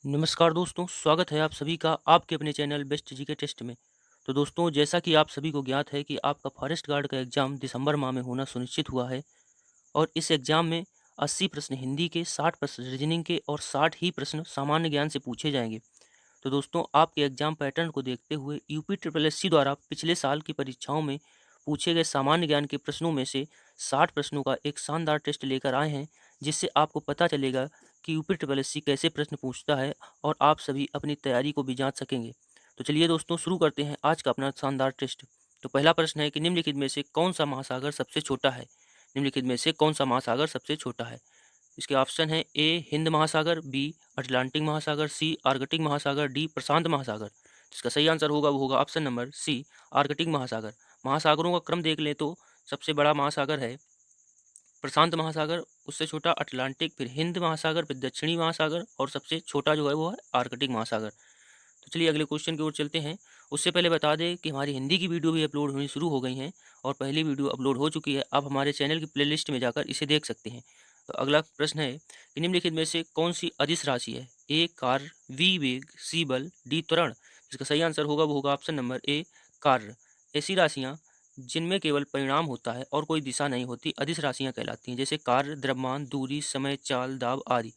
नमस्कार दोस्तों, स्वागत है आप सभी का आपके अपने चैनल बेस्ट जीके टेस्ट में। तो दोस्तों, जैसा कि आप सभी को ज्ञात है कि आपका फॉरेस्ट गार्ड का एग्ज़ाम दिसंबर माह में होना सुनिश्चित हुआ है और इस एग्ज़ाम में 80 प्रश्न हिंदी के, 60 प्रश्न रीजनिंग के और 60 ही प्रश्न सामान्य ज्ञान से पूछे जाएंगे। तो दोस्तों, आपके एग्ज़ाम पैटर्न को देखते हुए यूपी ट्रिपल एससी द्वारा पिछले साल की परीक्षाओं में पूछे गए सामान्य ज्ञान के प्रश्नों में से 60 प्रश्नों का एक शानदार टेस्ट लेकर आए हैं, जिससे आपको पता चलेगा कि यूपी ट्रिपल एससी कैसे प्रश्न पूछता है और आप सभी अपनी तैयारी को भी जांच सकेंगे। तो चलिए दोस्तों, शुरू करते हैं आज का अपना शानदार टेस्ट। तो पहला प्रश्न है कि निम्नलिखित में से कौन सा महासागर सबसे छोटा है? निम्नलिखित में से कौन सा महासागर सबसे छोटा है? इसके ऑप्शन है ए हिंद महासागर, बी अटलांटिक महासागर, सी आर्कटिक महासागर, डी प्रशांत महासागर। इसका सही आंसर होगा वो होगा ऑप्शन नंबर सी आर्कटिक महासागर। महासागरों का क्रम देख लें तो सबसे बड़ा महासागर है प्रशांत महासागर, उससे छोटा अटलांटिक, फिर हिंद महासागर, फिर दक्षिणी महासागर और सबसे छोटा जो है वो है आर्कटिक महासागर। तो चलिए अगले क्वेश्चन की ओर चलते हैं। उससे पहले बता दें कि हमारी हिंदी की वीडियो भी अपलोड होनी शुरू हो गई हैं और पहली वीडियो अपलोड हो चुकी है। आप हमारे चैनल की प्लेलिस्ट में जाकर इसे देख सकते हैं। तो अगला प्रश्न है कि निम्नलिखित में से कौन सी अदिश राशि है? ए कार्य, बी वेग, सी बल, डी त्वरण। इसका सही आंसर होगा वो होगा ऑप्शन नंबर ए कार्य। ऐसी राशियाँ जिनमें केवल परिणाम होता है और कोई दिशा नहीं होती अदिश राशियाँ कहलाती हैं, जैसे कार्य, द्रव्यमान, दूरी, समय, चाल, दाब आदि।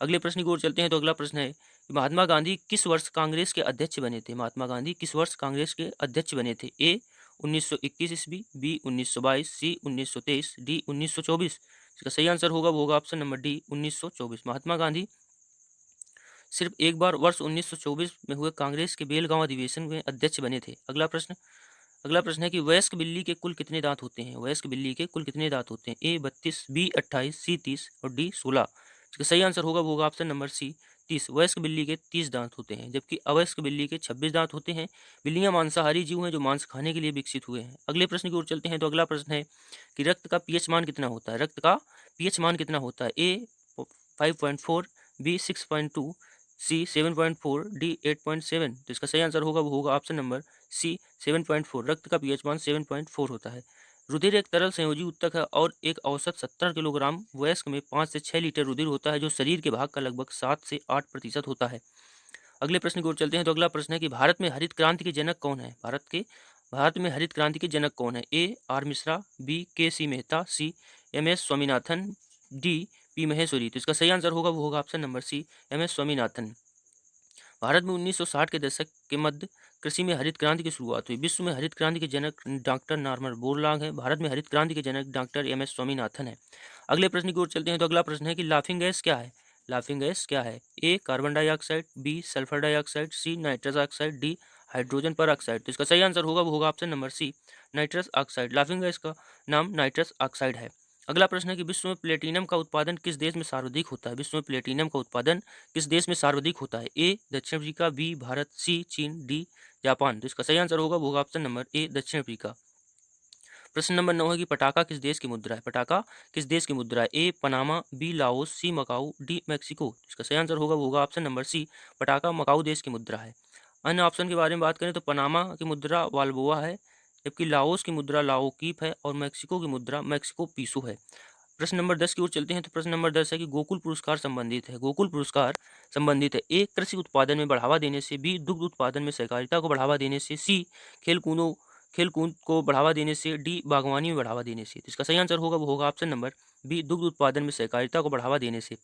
अगले प्रश्न की ओर चलते हैं। तो अगला प्रश्न है कि महात्मा गांधी किस वर्ष कांग्रेस के अध्यक्ष बने थे? महात्मा गांधी किस वर्ष कांग्रेस के अध्यक्ष बने थे? ए 1921 ईस्वी, बी 1922, सी 1923, डी 1924। इसका सही आंसर होगा वो होगा option number D 1924। Mahatma Gandhi सिर्फ एक बार वर्ष 1924 में हुए कांग्रेस के बेलगांव अधिवेशन में अध्यक्ष बने थे। अगला प्रश्न है कि वयस्क बिल्ली के कुल कितने दांत होते हैं? वयस्क बिल्ली के कुल कितने दांत होते हैं? ए 32, बी 28, सी 30 और डी 16। इसका सही आंसर होगा वो होगा ऑप्शन नंबर सी 30। वयस्क बिल्ली के 30 दांत होते हैं, जबकि अवयस्क बिल्ली के 26 दांत होते हैं। बिल्लियां मांसाहारी जीव हैं जो मांस खाने के लिए विकसित हुए हैं। अगले प्रश्न की ओर चलते हैं। तो अगला प्रश्न है कि रक्त का पीएच मान कितना होता है? रक्त का पीएच मान कितना होता है? ए 5.4, बी 6.2, सी 7.4, डी 8.7। तो इसका सही आंसर होगा वो होगा ऑप्शन नंबर सी 7.4। रक्त का पीएच मान 7.4 होता है। रुधिर एक तरल संयोजी ऊतक है और एक औसत 70 किलोग्राम वयस्क में 5 से 6 लीटर रुधिर होता है, जो शरीर के भाग का लगभग 7 से 8% होता है। अगले प्रश्न की ओर चलते हैं। तो अगला प्रश्न है कि भारत में हरित क्रांति के जनक कौन है? भारत में हरित क्रांति के जनक कौन है? A R Mishra, B K C Mehta, C M S Swaminathan, D P Maheshwari. तो इसका सही आंसर होगा वो होगा option number C M S Swaminathan. Bharat में 1960 के दशक के मध्य कृषि में हरित क्रांति की शुरुआत हुई। विश्व में हरित क्रांति के जनक डॉक्टर नॉर्मन बोरलॉग हैं। भारत में हरित क्रांति के जनक डॉक्टर एम एस स्वामीनाथन है। अगले प्रश्न की ओर चलते हैं। तो अगला प्रश्न है कि लाफिंग गैस क्या है? लाफिंग गैस क्या है? A carbon dioxide, B sulphur dioxide, C nitrous oxide, D hydrogen peroxide. तो इसका सही आंसर होगा वो होगा option number C nitrous oxide. Laughing gas का नाम नाइट्रस ऑक्साइड है। अगला प्रश्न है कि विश्व में प्लेटिनम का उत्पादन किस देश में सर्वाधिक होता है? विश्व में प्लेटिनम का उत्पादन किस देश में सर्वाधिक होता है? ए दक्षिण अफ्रीका, बी भारत, सी चीन, डी जापान। तो इसका सही आंसर होगा वो होगा ऑप्शन नंबर ए दक्षिण अफ्रीका। प्रश्न नंबर 9 है कि पटाखा किस देश की मुद्रा है? पटाखा किस देश की मुद्रा है? ए पनामा, बी लाओस, सी मकाऊ, डी मैक्सिको। इसका सही आंसर होगा वो होगा ऑप्शन नंबर सी पटाखा मकाऊ देश की मुद्रा है। अन्य ऑप्शन के बारे में बात करें तो पनामा की मुद्रा वाल्बोआ है, जबकि लाओस की मुद्रा लाओकीप है और मैक्सिको की मुद्रा मैक्सिको पीसो है। प्रश्न नंबर 10 की ओर चलते हैं। तो प्रश्न नंबर 10 है कि गोकुल पुरस्कार संबंधित है। गोकुल पुरस्कार संबंधित है। ए कृषि उत्पादन में बढ़ावा देने से, बी दुग्ध उत्पादन में सहकारिता को बढ़ावा देने से, सी खेल कूद को बढ़ावा देने से, डी बागवानी में बढ़ावा देने से। तो इसका सही आंसर होगा वो होगा ऑप्शन नंबर बी दुग्ध उत्पादन में सहकारिता को बढ़ावा देने से।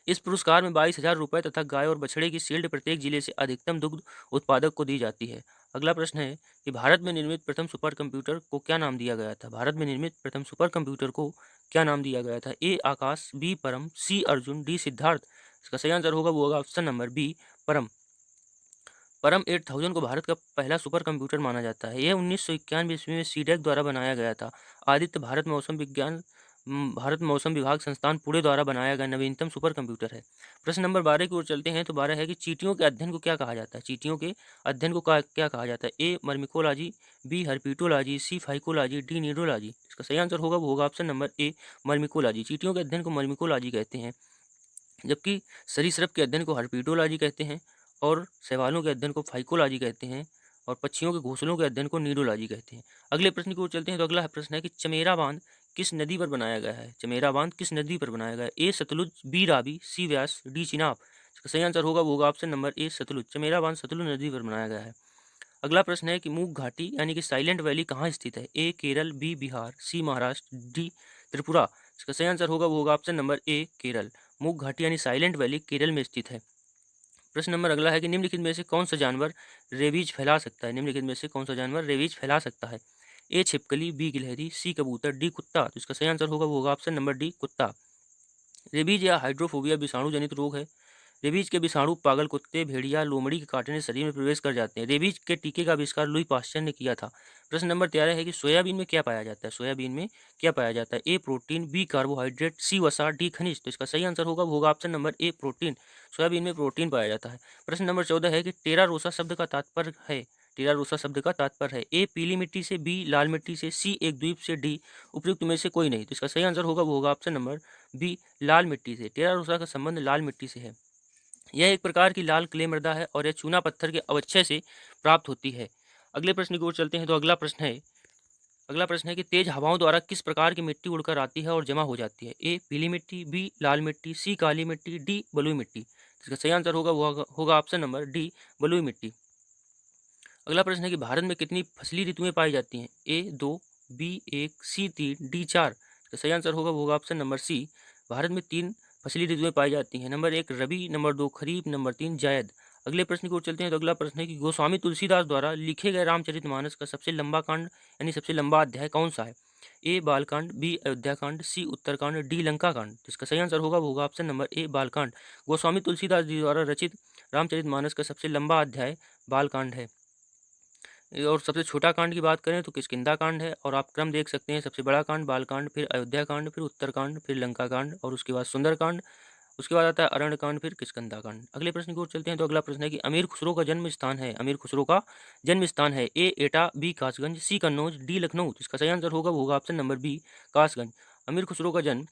इस पुरस्कार में 22,000 रुपये तथा गाय और बछड़े की शील्ड प्रत्येक जिले से अधिकतम दुग्ध उत्पादक को दी जाती है। अगला प्रश्न है कि भारत में निर्मित प्रथम सुपर कंप्यूटर को क्या नाम दिया गया था? भारत में निर्मित प्रथम सुपर कंप्यूटर को क्या नाम दिया गया था? ए आकाश, बी परम, सी अर्जुन, डी सिद्धार्थ। इसका सही आंसर होगा वो होगा ऑप्शन नंबर बी परम। परम 8000 को भारत का पहला सुपर कंप्यूटर माना जाता है। यह 1991 ईस्वी में सीडेक द्वारा बनाया गया था। आदित्य भारत मौसम विभाग संस्थान पुणे द्वारा बनाया गया नवीनतम सुपर कंप्यूटर है। प्रश्न नंबर 12 की ओर चलते हैं। तो 12 है कि चींटियों के अध्ययन को क्या कहा जाता है? चींटियों के अध्ययन को क्या कहा जाता है? ए मर्मिकोलॉजी, बी हर्पिटोलॉजी, सी फाइकोलॉजी, डी नीडोलॉजी। इसका सही आंसर होगा वो होगा ऑप्शन नंबर ए मर्मिकोलॉजी। चींटियों के अध्ययन को मर्मिकोलॉजी कहते हैं, जबकि सरीसृप के अध्ययन को हर्पिटोलॉजी कहते हैं और शैवालों के अध्ययन को फाइकोलॉजी कहते हैं और पक्षियों के घोंसलों के अध्ययन को नीडोलॉजी कहते हैं। अगले प्रश्न की ओर चलते हैं। तो अगला प्रश्न है कि चमेरा बांध किस नदी पर बनाया गया है? चमेरा बांध किस नदी पर बनाया गया है? A Sutlej, B Ravi, C Beas, D Chenab. इसका सही आंसर होगा वो होगा option number A Sutlej. Chamera बांध सतलुज नदी पर बनाया गया है। अगला प्रश्न है कि मूक घाटी यानी कि साइलेंट वैली कहाँ स्थित है? ए केरल, बी बिहार, सी महाराष्ट्र, डी त्रिपुरा। इसका सही आंसर होगा वो होगा ऑप्शन नंबर ए केरल। मूक घाटी यानी साइलेंट वैली केरल में स्थित है। प्रश्न नंबर अगला है कि निम्नलिखित में से कौन सा जानवर रेबीज फैला सकता है? निम्नलिखित में से कौन सा जानवर रेबीज फैला सकता है? ए छिपकली, बी गिलहरी, सी कबूतर, डी कुत्ता। तो इसका सही आंसर होगा वो होगा ऑप्शन नंबर डी कुत्ता। रेबीज या हाइड्रोफोबिया विषाणु जनित रोग है। रेबीज के विषाणु पागल कुत्ते, भेड़िया, लोमड़ी के काटने से शरीर में प्रवेश कर जाते हैं। रेबीज के टीके का आविष्कार लुई पास्चर ने किया था। प्रश्न नंबर 13 है कि सोयाबीन में क्या पाया जाता है? सोयाबीन में क्या पाया जाता है? ए प्रोटीन, बी कार्बोहाइड्रेट, सी वसा, डी खनिज। तो इसका सही आंसर होगा वो होगा ऑप्शन नंबर ए प्रोटीन। सोयाबीन में प्रोटीन पाया जाता है। प्रश्न नंबर 14 है कि टेरा रोसा शब्द का तात्पर्य है? टेरा रोसा शब्द का तात्पर्य है ए पीली मिट्टी से, बी लाल मिट्टी से, सी एक द्वीप से, डी उपयुक्त में से कोई नहीं। तो इसका सही आंसर होगा वो होगा ऑप्शन नंबर बी लाल मिट्टी से। टेरा रोसा का संबंध लाल मिट्टी से है। यह एक प्रकार की लाल क्ले मृदा है और यह चूना पत्थर के अवक्षय से प्राप्त होती है। अगले प्रश्न की ओर चलते हैं। तो अगला प्रश्न है कि तेज हवाओं द्वारा किस प्रकार की मिट्टी उड़कर आती है और जमा हो जाती है? ए पीली मिट्टी, बी लाल मिट्टी, सी काली मिट्टी, डी बलुई मिट्टी। इसका सही आंसर होगा वो होगा ऑप्शन नंबर डी बलुई मिट्टी। अगला प्रश्न है कि भारत में कितनी फसली ऋतुएं पाई जाती हैं? ए 2, बी 1, सी 3, डी 4। इसका सही आंसर होगा वो होगा ऑप्शन नंबर सी। भारत में 3 फसली ऋतुएं पाई जाती हैं। नंबर 1 रबी, नंबर 2 खरीफ, नंबर 3 जायद। अगले प्रश्न की ओर चलते हैं। तो अगला प्रश्न है कि गोस्वामी तुलसीदास द्वारा लिखे गए रामचरितमानस का सबसे लंबा कांड यानी सबसे लंबा अध्याय कौन सा है? A Balkand, B Ayodhyakand, C Uttarkand, D Lanka Kand. तो इसका सही आंसर होगा वो होगा option number A Balkand. Goswami Tulsidas ji द्वारा रचित रामचरितमानस का सबसे लंबा अध्याय बालकांड है। और सबसे छोटा कांड की बात करें तो किष्किंधा कांड है। और आप क्रम देख सकते हैं, सबसे बड़ा कांड बालकांड, फिर अयोध्या कांड, फिर उत्तरकांड, फिर लंका कांड और उसके बाद सुंदरकांड, उसके बाद आता है अरण्य कांड, फिर किष्किंधा कांड। अगले प्रश्न की ओर चलते हैं। तो अगला प्रश्न है कि अमीर खुसरो का जन्म स्थान है? अमीर खुसरो का जन्म स्थान है ए एटा, बी कासगंज, सी कन्नौज, डी लखनऊ। तो इसका सही आंसर होगा वो होगा ऑप्शन नंबर बी कासगंज। अमीर खुसरो का जन्म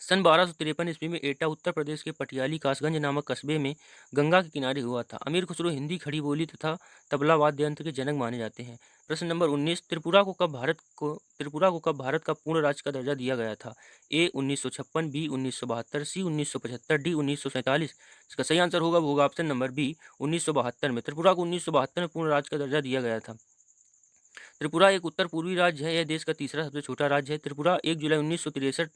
सन 1253 ईस्वी में एटा उत्तर प्रदेश के पटियाली कासगंज नामक कस्बे में गंगा के किनारे हुआ था। अमीर खुसरो हिंदी खड़ी बोली तथा तबला वाद्य यंत्र के जनक माने जाते हैं। प्रश्न नंबर 19 त्रिपुरा को कब भारत का पूर्ण राज्य का दर्जा दिया गया था? ए 1956, बी 1972, सी 1975, डी 1947। इसका सही आंसर होगा वो होगा ऑप्शन नंबर बी 1972 में। त्रिपुरा को 1972 में पूर्ण राज्य का दर्जा दिया गया था। त्रिपुरा एक उत्तर पूर्वी राज्य है। यह देश का तीसरा सबसे छोटा राज्य है। त्रिपुरा 1 जुलाई 1963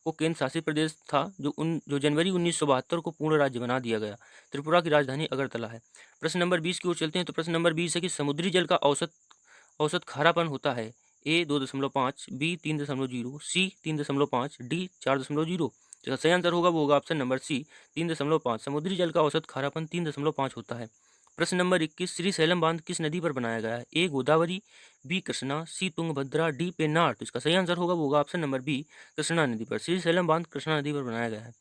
को केंद्र शासित प्रदेश था, जो जनवरी 1972 को पूर्ण राज्य बना दिया गया। त्रिपुरा की राजधानी अगरतला है। प्रश्न नंबर 20 की ओर चलते हैं। तो प्रश्न नंबर 20 है कि समुद्री जल का औसत औसत खारापन होता है? ए 2.5, बी 3.0, सी 3.5, डी 4.0। इसका सही आंसर होगा वो होगा ऑप्शन नंबर सी 3.5। समुद्री जल का औसत खारापन 3.5 होता है। प्रश्न नंबर 21 श्री सैलम बांध किस नदी पर बनाया गया है? ए गोदावरी, बी कृष्णा, सी तुंगभद्रा, डी पेन्नार। तो इसका सही आंसर होगा वो होगा ऑप्शन नंबर बी कृष्णा नदी पर। श्री सैलम बांध कृष्णा नदी पर बनाया गया है।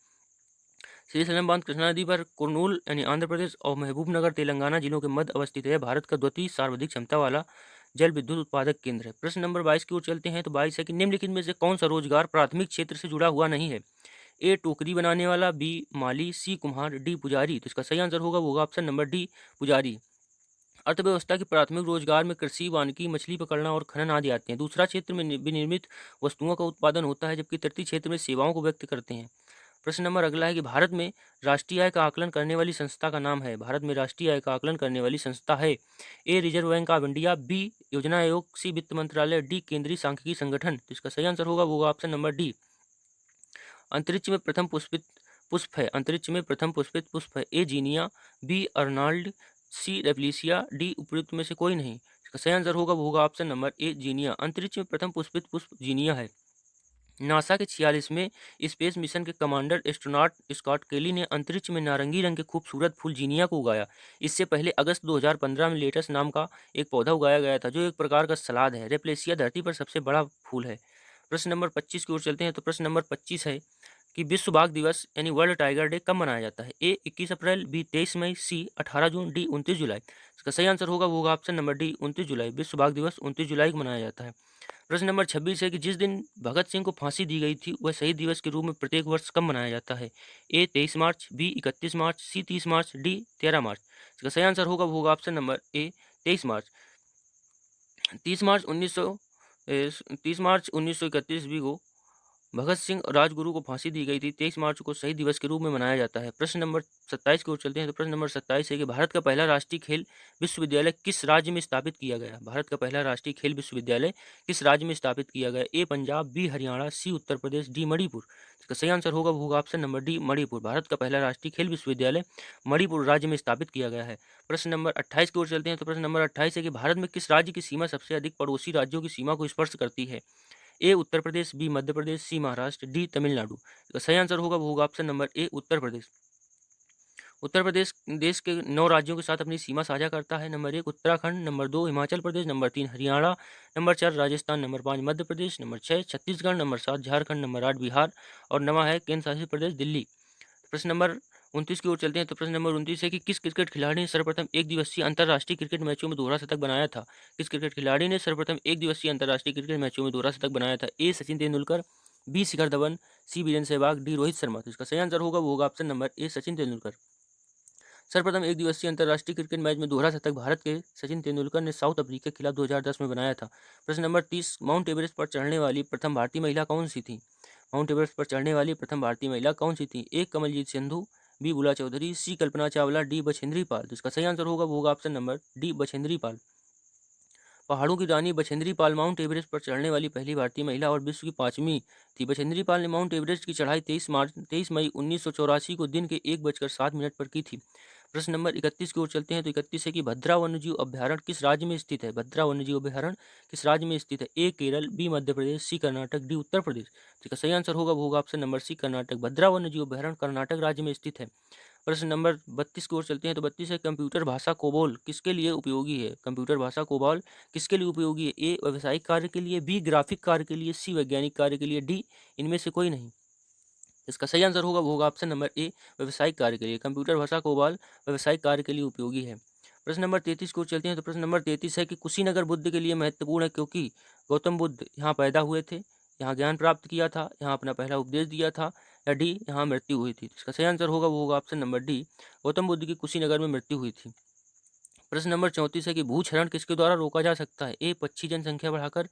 श्री सैलम बांध कृष्णा नदी पर कुर्नूल यानी आंध्र प्रदेश और महबूबनगर तेलंगाना जिलों के मध्य अवस्थित है। भारत का द्वितीय सर्वाधिक क्षमता वाला जल विद्युत उत्पादक केंद्र है। प्रश्न नंबर 22 की ओर चलते हैं। तो 22 है कि निम्नलिखित में से कौन सा रोजगार प्राथमिक क्षेत्र से जुड़ा हुआ नहीं है? ए टोकरी बनाने वाला, बी माली, सी कुम्हार, डी पुजारी। तो इसका सही आंसर होगा वो होगा ऑप्शन नंबर डी पुजारी। अर्थव्यवस्था के प्राथमिक रोजगार में कृषि, वानिकी, मछली पकड़ना और खनन आदि आते हैं। दूसरा क्षेत्र में विनिर्मित वस्तुओं का उत्पादन होता है, जबकि तृतीय क्षेत्र में सेवाओं को व्यक्त करते हैं। प्रश्न नंबर अगला है कि भारत में राष्ट्रीय आय का आकलन करने वाली संस्था का नाम है? भारत में राष्ट्रीय आय का आकलन करने वाली संस्था है A Reserve Bank of India, B योजना आयोग, सी वित्त मंत्रालय, डी केंद्रीय सांख्यिकी संगठन। तो इसका सही आंसर होगा वो होगा ऑप्शन नंबर डी अंतरिक्ष में प्रथम पुष्पित पुष्प है। अंतरिक्ष में प्रथम पुष्पित पुष्प है ए जीनिया, बी अर्नाल्ड, सी रेप्लिसिया, डी उपयुक्त में से कोई नहीं। इसका सही आंसर होगा वो होगा ऑप्शन नंबर ए जीनिया। अंतरिक्ष में प्रथम पुष्पित पुष्प जीनिया है। नासा के 46वें स्पेस मिशन के कमांडर एस्ट्रोनॉट स्कॉट केली ने अंतरिक्ष में नारंगी रंग के खूबसूरत फूल जीनिया को उगाया। इससे पहले अगस्त 2015 में लेटस नाम का एक पौधा उगाया गया था, जो एक प्रकार का सलाद है। रेप्लेसिया धरती पर सबसे बड़ा फूल है। प्रश्न नंबर 25 की ओर चलते हैं। तो प्रश्न नंबर 25 है कि विश्व बाघ दिवस यानी वर्ल्ड टाइगर डे कब मनाया जाता है? ए 21 अप्रैल, बी 23 मई, सी 18 जून, डी 29 जुलाई। इसका सही आंसर होगा वो होगा ऑप्शन नंबर डी 29 जुलाई। विश्व बाघ दिवस 29 जुलाई को मनाया जाता है। प्रश्न नंबर 26 है कि जिस दिन भगत सिंह को फांसी दी गई थी, वह शहीद दिवस के रूप में प्रत्येक वर्ष कब मनाया जाता है? ए 23 मार्च, बी 31 मार्च, सी 30 मार्च, डी 13 मार्च। इसका सही आंसर होगा वो होगा ऑप्शन नंबर ए 23 मार्च। 30 मार्च 1931 ईस्वी को भगत सिंह और राजगुरु को फांसी दी गई थी। 23 मार्च को शहीद दिवस के रूप में मनाया जाता है। प्रश्न नंबर 27 की ओर चलते हैं। तो प्रश्न नंबर 27 है कि भारत का पहला राष्ट्रीय खेल विश्वविद्यालय किस राज्य में स्थापित किया गया? भारत का पहला राष्ट्रीय खेल विश्वविद्यालय किस राज्य में स्थापित किया गया? ए पंजाब, बी हरियाणा, सी उत्तर प्रदेश, डी मणिपुर। इसका सही आंसर होगा option number D Manipur. Bharat का पहला राष्ट्रीय खेल विश्वविद्यालय मणिपुर राज्य में स्थापित किया गया है। प्रश्न नंबर 28 की ओर चलते हैं। तो प्रश्न नंबर 28 है कि भारत में किस राज्य की सीमा सबसे अधिक पड़ोसी राज्यों की सीमा को स्पर्श करती है? ए उत्तर प्रदेश, बी मध्य प्रदेश, सी महाराष्ट्र, डी तमिलनाडु। इसका सही आंसर होगा ऑप्शन नंबर ए उत्तर प्रदेश। उत्तर प्रदेश देश के 9 राज्यों के साथ अपनी सीमा साझा करता है। Number 1 Uttarakhand, number 2 Himachal Pradesh, number 3 Haryana, number 4 Rajasthan, number 5 Madhya Pradesh, number 6 Chhattisgarh, number 7 Jharkhand, number 8 Bihar और नवा है केंद्र शासित प्रदेश दिल्ली। प्रश्न नंबर 29 की ओर चलते हैं। तो प्रश्न नंबर 29 है कि किस क्रिकेट खिलाड़ी ने सर्वप्रथम एक दिवसीय अंतर्राष्ट्रीय क्रिकेट मैचों में दोहरा शतक बनाया था? किस क्रिकेट खिलाड़ी ने सर्वप्रथम एक दिवसीय अंतर्राष्ट्रीय क्रिकेट मैचों में दोहरा शतक बनाया था? ए सचिन तेंदुलकर, बी शिखर धवन, सी वीरेंद्र सहवाग, डी रोहित शर्मा। तो इसका सही आंसर होगा ऑप्शन नंबर ए सचिन तेंदुलकर। सर्वप्रथम एक दिवसीय अंतर्राष्ट्रीय क्रिकेट मैच में दोहरा शतक भारत के सचिन तेंदुलकर ने साउथ अफ्रीका के खिलाफ 2010 में बनाया था। प्रश्न नंबर 30, माउंट एवरेस्ट पर चढ़ने वाली प्रथम भारतीय महिला कौन सी थी? माउंट एवरेस्ट पर चढ़ने वाली प्रथम भारतीय महिला कौन सी थी? ए कमलजीत संधू, बी बुला चौधरी, सी कल्पना चावला, डी बछेंद्री पाल। तो इसका सही आंसर होगा option number D Bachendri Pal. पहाड़ों की रानी बछेंद्री पाल माउंट एवरेस्ट पर चढ़ने वाली पहली भारतीय महिला और विश्व की 5वीं थी। बछेंद्री पाल ने माउंट एवरेस्ट की चढ़ाई 23 मई 1984 को दिन के 1:07 पर की थी। प्रश्न नंबर 31 की ओर चलते हैं। तो 31 है कि भद्रा वन्यजीव अभ्यारण्य किस राज्य में स्थित है? भद्रा वन्यजीव अभ्यारण्य किस राज्य में स्थित है? ए केरल, बी मध्य प्रदेश, सी कर्नाटक, डी उत्तर प्रदेश। इसका सही आंसर होगा ऑप्शन नंबर सी कर्नाटक। भद्रा वन्यजीव अभ्यारण्य कर्नाटक राज्य में स्थित है। प्रश्न नंबर 32 की ओर चलते हैं। तो 32 है कंप्यूटर भाषा कोबोल किसके लिए उपयोगी है? कंप्यूटर भाषा कोबोल किसके लिए उपयोगी है? ए व्यावसायिक कार्य के लिए, बी ग्राफिक कार्य के लिए, सी वैज्ञानिक कार्य के लिए, डी इनमें से कोई नहीं। इसका सही आंसर होगा ऑप्शन नंबर ए व्यावसायिक कार्य के लिए। कंप्यूटर भाषा कोबाल व्यावसायिक कार्य के लिए उपयोगी है। प्रश्न नंबर 33 को चलते हैं। तो प्रश्न नंबर 33 है कि कुशीनगर बुद्ध के लिए महत्वपूर्ण है क्योंकि गौतम बुद्ध यहाँ पैदा हुए थे, यहाँ ज्ञान प्राप्त किया था, यहाँ अपना पहला उपदेश दिया था, या डी यहाँ मृत्यु हुई थी। इसका सही आंसर होगा option number D Gautam Buddha की कुशीनगर में मृत्यु हुई थी। प्रश्न नंबर 34 है कि भूक्षरण किसके द्वारा रोका जा सकता है? ए पक्षी जनसंख्या बढ़ाकर,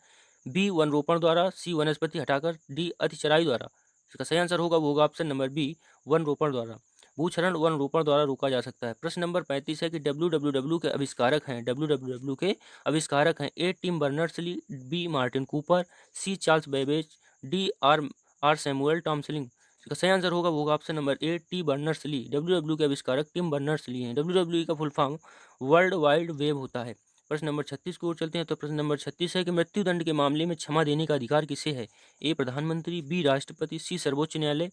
बी वन रोपण द्वारा, सी वनस्पति हटाकर, डी अतिचराई द्वारा। इसका सही आंसर होगा ऑप्शन नंबर बी वन रोपण द्वारा। भूक्षरण वन रोपण द्वारा रोका जा सकता है। प्रश्न नंबर 35 है कि डब्ल्यू के आविष्कारक हैं। डब्ल्यू के आविष्कारक हैं। A Tim Berners Lee, B Martin Cooper, C Charles Babbage, D R R Samuel Tomlinson. इसका सही आंसर होगा option number A T Berners Lee. W के आविष्कारक टिम बर्नर्स ली हैं। डब्ल्यू का full form world wide web होता है। प्रश्न नंबर 36 की ओर चलते हैं। तो प्रश्न नंबर 36 है कि मृत्युदंड के मामले में क्षमा देने का अधिकार किसे है? ए प्रधानमंत्री, बी राष्ट्रपति, सी सर्वोच्च न्यायालय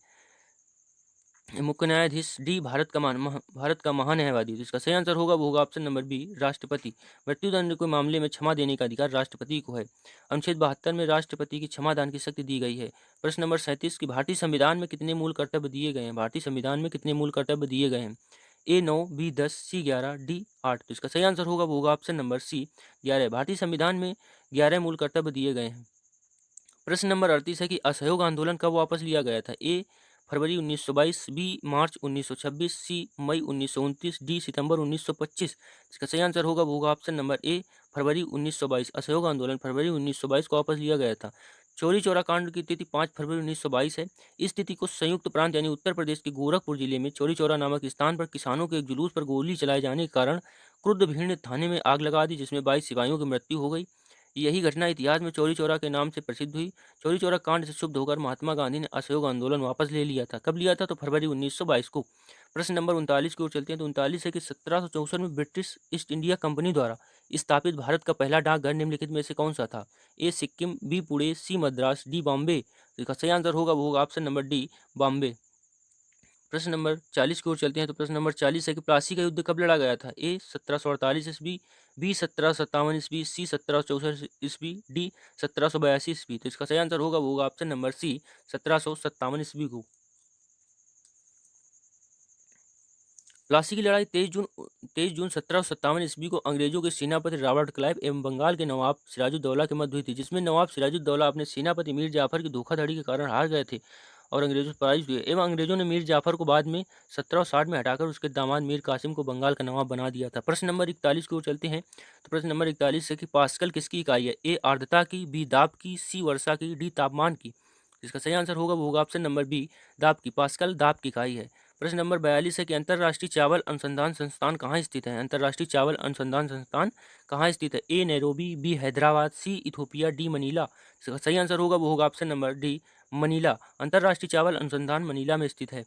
मुख्य न्यायाधीश, डी भारत का महान्यायवादी। तो इसका सही आंसर होगा ऑप्शन नंबर बी राष्ट्रपति। मृत्युदंड के मामले में क्षमा देने का अधिकार राष्ट्रपति को है। अनुच्छेद 72 में राष्ट्रपति की क्षमादान की शक्ति दी गई है। प्रश्न नंबर 37 की भारतीय संविधान में कितने मूल कर्तव्य दिए गए हैं? भारतीय संविधान में कितने मूल कर्तव्य दिए गए हैं? ए 9, बी 10, सी 11, डी 8। तो इसका सही आंसर होगा ऑप्शन नंबर सी 11। भारतीय संविधान में 11 मूल कर्तव्य दिए गए हैं। प्रश्न नंबर 38 है कि असहयोग आंदोलन कब वापस लिया गया था? ए फरवरी 1922, बी मार्च 1926, सी मई 1929, डी सितंबर 1925। इसका सही आंसर होगा ऑप्शन नंबर ए फरवरी 1922। असहयोग आंदोलन फरवरी 1922 को वापस लिया गया था। चौरी चौरा कांड की तिथि 5 फरवरी 1922 है। इस तिथि को संयुक्त प्रांत यानी उत्तर प्रदेश के गोरखपुर जिले में चौरी चौरा नामक स्थान पर किसानों के एक जुलूस पर गोली चलाए जाने के कारण क्रुद्ध भीड़ ने थाने में आग लगा दी, जिसमें 22 सिपाहियों की मृत्यु हो गई। यही घटना इतिहास में चौरी चौरा के नाम से प्रसिद्ध हुई। चौरी चौरा कांड से क्षुब्ध होकर महात्मा गांधी ने असहयोग आंदोलन वापस ले लिया था। कब लिया था? तो फरवरी 1922 को। प्रश्न नंबर 39 की ओर चलते हैं। तो 39 है कि 1764 में ब्रिटिश ईस्ट इंडिया कंपनी द्वारा स्थापित भारत का पहला डाकघर निम्नलिखित में से कौन सा था? ए सिक्किम, बी पुणे, सी मद्रास, डी बॉम्बे। तो इसका सही आंसर होगा ऑप्शन नंबर डी बॉम्बे। प्रश्न नंबर 40 की ओर चलते हैं। तो प्रश्न नंबर 40 है कि प्लासी का युद्ध कब लड़ा गया था? ए 1748 ईस्वी, बी 1757 ईस्वी, सी 1764 ईस्वी, डी 1782 ईस्वी। तो इसका सही आंसर होगा ऑप्शन नंबर सी 1757 ईस्वी को। प्लासी की लड़ाई 23 जून 1757 ईस्वी को अंग्रेजों के सेनापति रॉबर्ट क्लाइव एवं बंगाल के नवाब सिराजुद्दौला के मध्य हुई थी, जिसमें नवाब सिराजुद्दौला अपने सेनापति मीर जाफर की धोखाधड़ी के कारण हार गए थे और अंग्रेजों से पराजित हुए, एवं अंग्रेजों ने मीर जाफर को बाद में 1760 में हटाकर उसके दामाद मीर कासिम को बंगाल का नवाब बना दिया था। प्रश्न नंबर 41 की ओर चलते हैं। तो प्रश्न नंबर 41 है कि पास्कल किसकी इकाई है? ए आर्द्रता की, बी दाब की, सी वर्षा की, डी तापमान की। इसका सही आंसर होगा वो होगा ऑप्शन नंबर बी, दाब की। पास्कल दाब की इकाई है। प्रश्न नंबर 42 है कि अंतर्राष्ट्रीय चावल अनुसंधान संस्थान कहाँ स्थित है? अंतर्राष्ट्रीय चावल अनुसंधान संस्थान कहाँ स्थित है? ए नैरोबी, बी हैदराबाद, सी इथोपिया, डी मनीला। इसका सही आंसर होगा वो होगा ऑप्शन नंबर डी, मनीला। अंतर्राष्ट्रीय चावल अनुसंधान मनीला में स्थित है।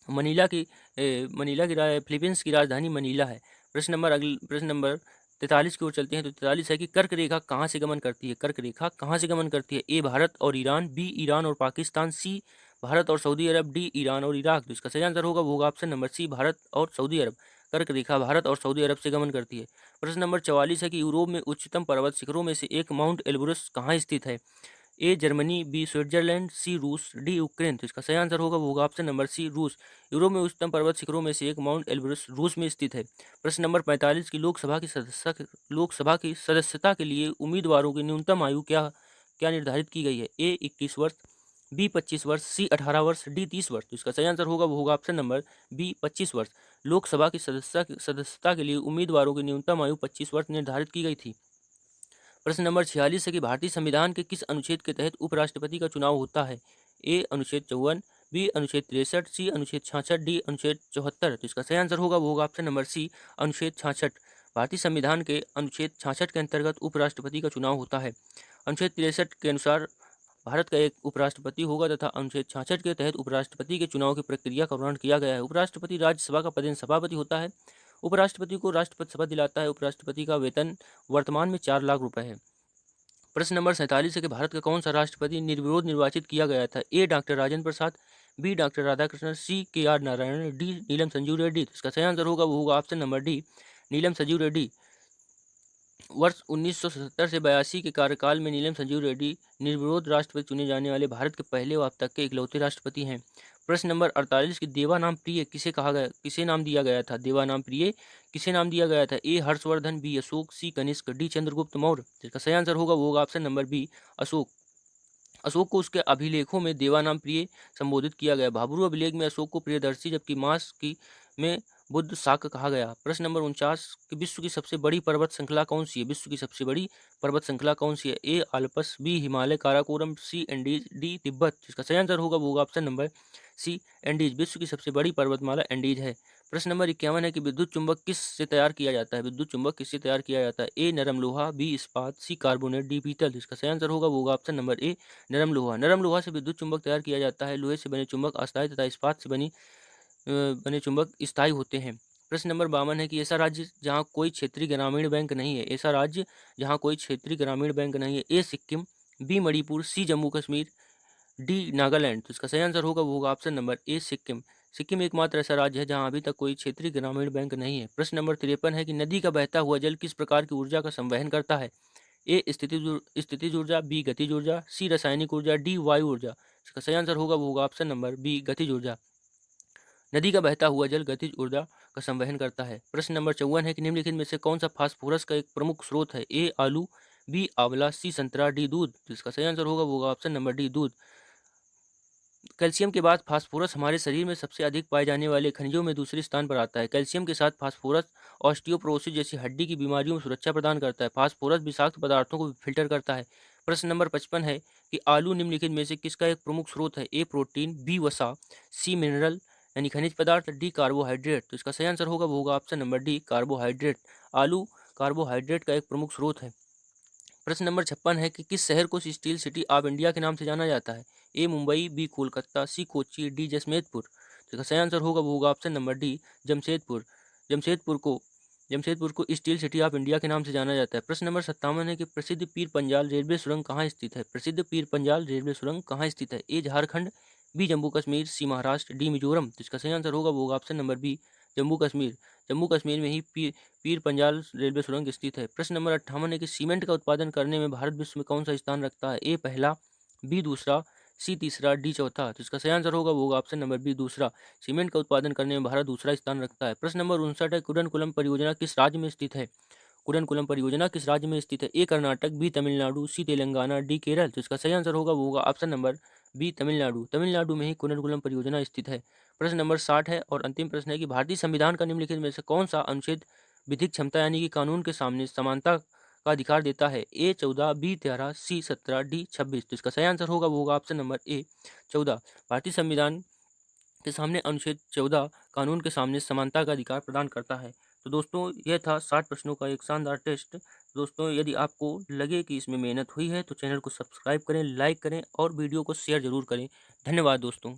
मनीला की फिलीपींस की राजधानी मनीला है। प्रश्न नंबर 43 की ओर चलते हैं। तो 43 है कि कर्क रेखा कहाँ से गमन करती है? कर्क रेखा कहाँ से गमन करती है? ए भारत और ईरान, बी ईरान और पाकिस्तान, सी भारत और सऊदी अरब, डी ईरान और इराक। तो इसका सही आंसर होगा वो होगा ऑप्शन नंबर सी, भारत और सऊदी अरब। कर्क रेखा भारत और सऊदी अरब से गमन करती है। प्रश्न नंबर 44 है कि यूरोप में उच्चतम पर्वत शिखरों में से एक माउंट एल्ब्रुस कहाँ स्थित है? ए जर्मनी, बी स्विट्जरलैंड, सी रूस, डी यूक्रेन। तो इसका सही आंसर होगा वो होगा ऑप्शन नंबर सी, रूस। यूरोप में उच्चतम पर्वत शिखरों में से एक माउंट एल्ब्रुस रूस में स्थित है। प्रश्न नंबर 45 की लोकसभा की सदस्यता के लिए उम्मीदवारों की न्यूनतम आयु क्या क्या निर्धारित की गई है? ए 21 वर्ष, बी 25 वर्ष, सी 18 वर्ष, डी 30 वर्ष। तो इसका सही आंसर होगा वो होगा ऑप्शन नंबर बी, 25 वर्ष। लोकसभा की सदस्यता के लिए उम्मीदवारों की न्यूनतम आयु 25 वर्ष निर्धारित की गई थी। प्रश्न नंबर 46 है कि भारतीय संविधान के किस अनुच्छेद के तहत उपराष्ट्रपति का चुनाव होता है? ए अनुच्छेद 54, बी अनुच्छेद 63, सी अनुच्छेद 66, डी अनुच्छेद 74। तो इसका सही आंसर होगा वो होगा ऑप्शन नंबर सी, अनुच्छेद 66। भारतीय संविधान के अनुच्छेद 66 के अंतर्गत उपराष्ट्रपति का चुनाव होता है। अनुच्छेद 63 के अनुसार भारत का एक उपराष्ट्रपति होगा तथा अनुच्छेद 66 के तहत उपराष्ट्रपति के चुनाव की प्रक्रिया का वर्णन किया गया है। उपराष्ट्रपति राज्यसभा का पदेन सभापति होता है। उपराष्ट्रपति को राष्ट्रपति शपथ दिलाता है। उपराष्ट्रपति का वेतन वर्तमान में 4 लाख रुपए है। प्रश्न नंबर 47 है कि भारत का कौन सा राष्ट्रपति निर्विरोध निर्वाचित किया गया था? ए doctor Rajendra Prasad, B doctor Radhakrishnan, सी के आर नारायण, डी नीलम संजीव रेड्डी। इसका सही आंसर होगा वो होगा ऑप्शन नंबर डी, नीलम संजीव रेड्डी। वर्ष 1977 से 82 के कार्यकाल में नीलम संजीव रेड्डी निर्विरोध राष्ट्रपति चुने जाने वाले भारत के पहले व अब तक के इकलौते राष्ट्रपति हैं। प्रश्न नंबर 48 की देवानाम प्रिय किसे नाम दिया गया था? देवानाम प्रिय किसे नाम दिया गया था? A Harshvardhan, B Ashoka, C Kanishka, D Chandragupta Maurya. इसका सही आंसर होगा वो होगा option number B, Ashoka. Ashoka को उसके अभिलेखों में देवानाम प्रिय संबोधित किया गया। भाब्रू अभिलेख में अशोक को प्रियदर्शी जबकि मास की में बुद्ध शाक कहा गया। प्रश्न नंबर 49 कि विश्व की सबसे बड़ी पर्वत श्रृंखला कौन सी है? विश्व की सबसे बड़ी पर्वत श्रृंखला कौन सी है? ए आल्पस, बी हिमालय काराकोरम, सी एंडीज, डी तिब्बत। इसका सही आंसर होगा वो होगा ऑप्शन नंबर सी, एंडीज। विश्व की सबसे बड़ी पर्वतमाला एंडीज है। प्रश्न नंबर 51 है कि विद्युत चुंबक किस से तैयार किया जाता है? विद्युत चुंबक किससे तैयार किया जाता है? ए नरम लोहा, बी इस्पात, सी कार्बोनेट, डी पीतल। इसका सही आंसर होगा वो होगा ऑप्शन नंबर ए, नरम लोहा। नरम लोहा से विद्युत चुंबक तैयार किया जाता है। लोहे से बने चुंबक अस्थायी तथा इस्पात से बने चुंबक स्थायी होते हैं। प्रश्न नंबर 52 है कि ऐसा राज्य जहाँ कोई क्षेत्रीय ग्रामीण बैंक नहीं है? ऐसा राज्य जहाँ कोई क्षेत्रीय ग्रामीण बैंक नहीं है। ए सिक्किम, बी मणिपुर, सी जम्मू कश्मीर, डी नागालैंड। तो इसका सही आंसर होगा वो होगा ऑप्शन नंबर ए, सिक्किम। सिक्किम एकमात्र ऐसा राज्य है जहां अभी तक कोई क्षेत्रीय ग्रामीण बैंक नहीं है। प्रश्न नंबर 53 है कि नदी का बहता हुआ जल किस प्रकार की ऊर्जा का संवहन करता है? ए स्थितिज ऊर्जा, बी गतिज ऊर्जा, सी रासायनिक ऊर्जा, डी वायु ऊर्जा। इसका सही आंसर होगा वो होगा ऑप्शन नंबर बी, गतिज ऊर्जा। नदी का बहता हुआ जल गतिज ऊर्जा का संवहन करता है। प्रश्न नंबर 54 है कि निम्नलिखित में से कौन सा फास्फोरस का एक प्रमुख स्रोत है? ए आलू, बी आंवला, सी संतरा, डी दूध। तो इसका सही आंसर होगा वो होगा ऑप्शन नंबर डी, दूध। कैल्शियम के बाद फास्फोरस हमारे शरीर में सबसे अधिक पाए जाने वाले खनिजों में दूसरे स्थान पर आता है। कैल्शियम के साथ फास्फोरस ऑस्टियोपोरोसिस जैसी हड्डी की बीमारियों में सुरक्षा प्रदान करता है। फास्फोरस विषाक्त पदार्थों को फिल्टर करता है। प्रश्न नंबर 55 है कि आलू निम्नलिखित में से किसका एक प्रमुख स्रोत है? ए प्रोटीन, बी वसा, सी मिनरल यानी खनिज पदार्थ, डी कार्बोहाइड्रेट। तो इसका सही आंसर होगा वो होगा ऑप्शन नंबर डी, कार्बोहाइड्रेट। आलू कार्बोहाइड्रेट का एक प्रमुख स्रोत है। प्रश्न नंबर 56 है कि किस शहर को स्टील सिटी ऑफ इंडिया के नाम से जाना जाता है? ए मुंबई, बी कोलकाता, सी कोच्चि, डी जमशेदपुर। तो इसका सही आंसर होगा वो होगा option number D, Jamshedpur. Jamshedpur को जमशेदपुर को स्टील सिटी ऑफ इंडिया के नाम से जाना जाता है। प्रश्न नंबर 57 है कि प्रसिद्ध पीर पंजाल रेलवे सुरंग कहाँ स्थित है? प्रसिद्ध पीर पंजाल रेलवे सुरंग कहाँ स्थित है? A Jharkhand, B Jammu Kashmir, C Maharashtra, D Mizoram. तो इसका सही आंसर होगा वो होगा option number B, Jammu Kashmir. Jammu Kashmir में ही पीर पंजाल रेलवे सुरंग स्थित है। प्रश्न नंबर 58 है कि सीमेंट का उत्पादन करने में भारत विश्व में कौन सा स्थान रखता है? ए पहला, बी दूसरा, सी तीसरा, डी चौथा। तो इसका सही आंसर होगा वो होगा ऑप्शन नंबर बी, दूसरा। सीमेंट का उत्पादन करने में भारत दूसरा स्थान रखता है। प्रश्न नंबर 59 है कुडनकुलम परियोजना किस राज्य में स्थित है? कुडनकुलम परियोजना किस राज्य में स्थित है? A Karnataka, B Tamil Nadu, C Telangana, D Kerala. तो इसका सही आंसर होगा वो होगा option number B, Tamil Nadu. Tamil Nadu में ही कुडनकुलम परियोजना स्थित है। प्रश्न नंबर 60 है और अंतिम प्रश्न है कि भारतीय संविधान का निम्नलिखित में से कौन सा अनुच्छेद विधिक क्षमता यानी कि कानून के सामने समानता का अधिकार देता है? ए 14, बी 13, सी 17, डी 26। तो इसका सही आंसर होगा वो होगा ऑप्शन नंबर ए 14। भारतीय संविधान के सामने अनुच्छेद 14 कानून के सामने समानता का अधिकार प्रदान करता है। तो दोस्तों यह था 60 प्रश्नों का एक शानदार टेस्ट। दोस्तों यदि आपको लगे कि इसमें मेहनत हुई है तो चैनल को सब्सक्राइब करें, लाइक करें और वीडियो को शेयर जरूर करें। धन्यवाद दोस्तों।